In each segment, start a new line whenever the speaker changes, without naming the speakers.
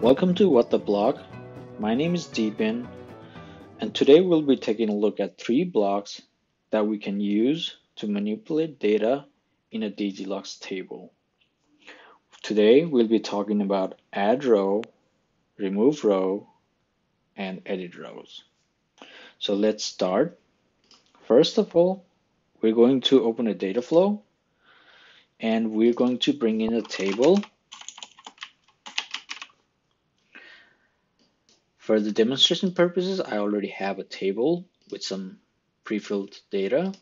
Welcome to What the Block. My name is Deepen, and today we'll be taking a look at three blocks that we can use to manipulate data in a DGLogik table. Today we'll be talking about add row, remove row, and edit rows. So let's start. First of all, we're going to open a data flow, and we're going to bring in a table. For the demonstration purposes, I already have a table with some pre-filled data.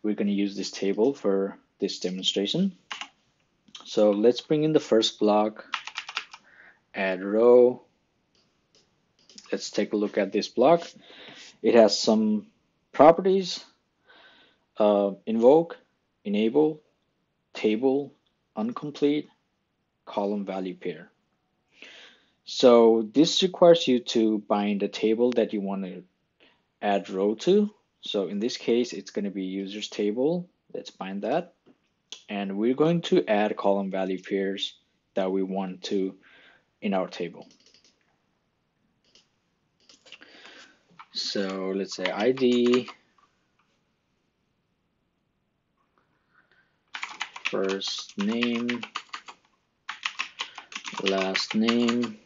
We're going to use this table for this demonstration. So let's bring in the first block, add row. Let's take a look at this block. It has some properties, invoke, enable, table, uncomplete, column value pair. So this requires you to bind a table that you want to add row to. So in this case, it's going to be users table. Let's bind that. And we're going to add column value pairs that we want to in our table. So let's say ID, first name, last name,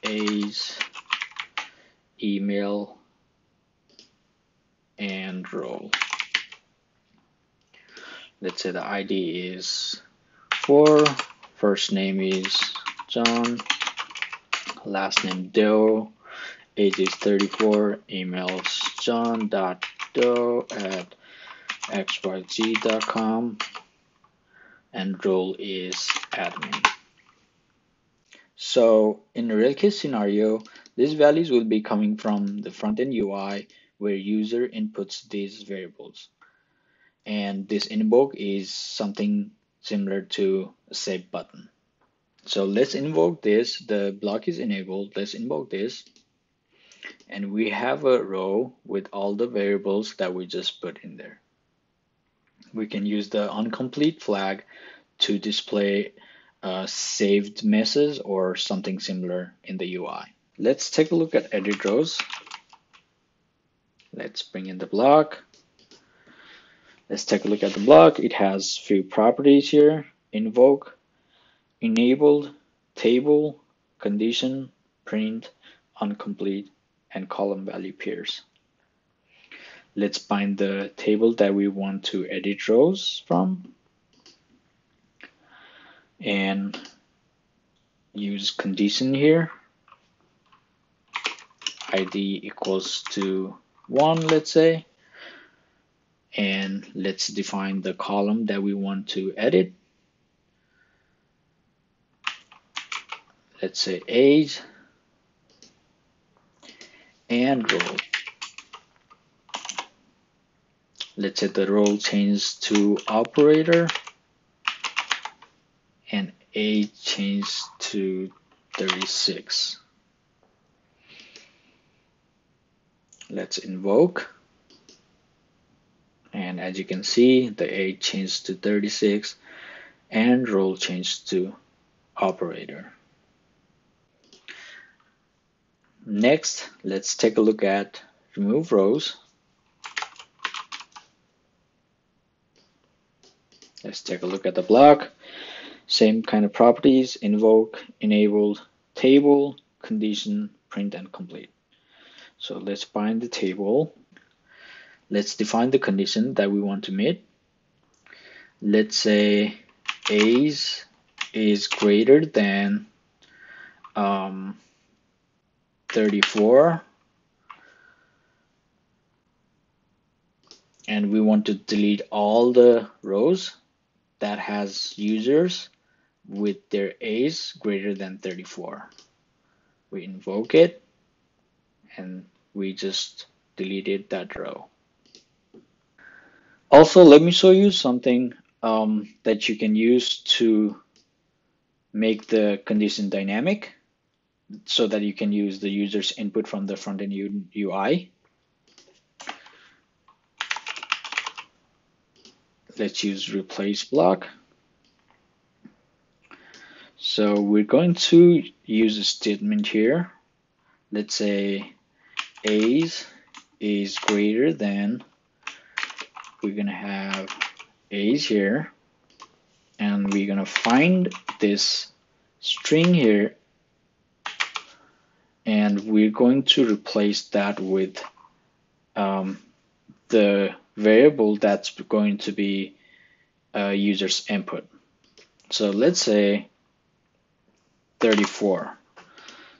age, email, and role. Let's say the ID is 4, first name is John, last name Doe, age is 34, emails john.doe@xyz.com, and role is admin. So in a real case scenario, these values will be coming from the front-end UI where user inputs these variables. And this invoke is something similar to a save button. So let's invoke this. The block is enabled. Let's invoke this. And we have a row with all the variables that we just put in there. We can use the uncomplete flag to display a saved message or something similar in the UI. Let's take a look at edit rows. Let's bring in the block. Let's take a look at the block. It has few properties here: invoke, enabled, table, condition, print, uncomplete, and column value pairs. Let's bind the table that we want to edit rows from and use condition here. ID equals to 1, let's say. And let's define the column that we want to edit. Let's say age and role. Let's say the role changes to operator and age changes to 36. Let's invoke. And as you can see, the age changed to 36 and role changed to operator. Next, let's take a look at remove rows. Let's take a look at the block. Same kind of properties: invoke, enabled, table, condition, print, and complete. So let's bind the table. Let's define the condition that we want to meet. Let's say age is greater than 34, and we want to delete all the rows that has users with their age greater than 34. We invoke it and we just deleted that row. Also, let me show you something that you can use to make the condition dynamic so that you can use the user's input from the front-end UI. Let's use replace block. So we're going to use a statement here. Let's say A's is greater than, we're gonna have A's here, and we're gonna find this string here, and we're going to replace that with the variable that's going to be user's input. So let's say 34.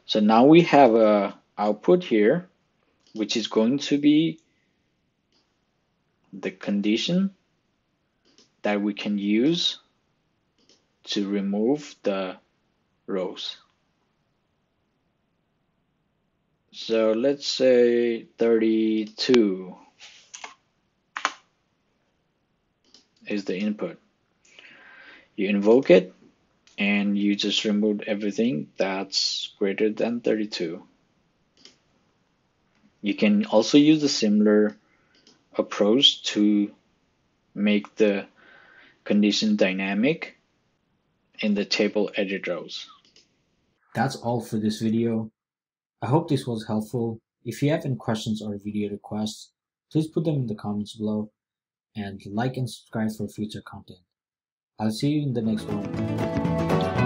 So now we have a output here, which is going to be the condition that we can use to remove the rows. So let's say 32 is the input. You invoke it and you just remove everything that's greater than 32. You can also use a similar approach to make the condition dynamic in the table edit rows.
That's all for this video. I hope this was helpful. If you have any questions or video requests, please put them in the comments below, and like and subscribe for future content. I'll see you in the next one.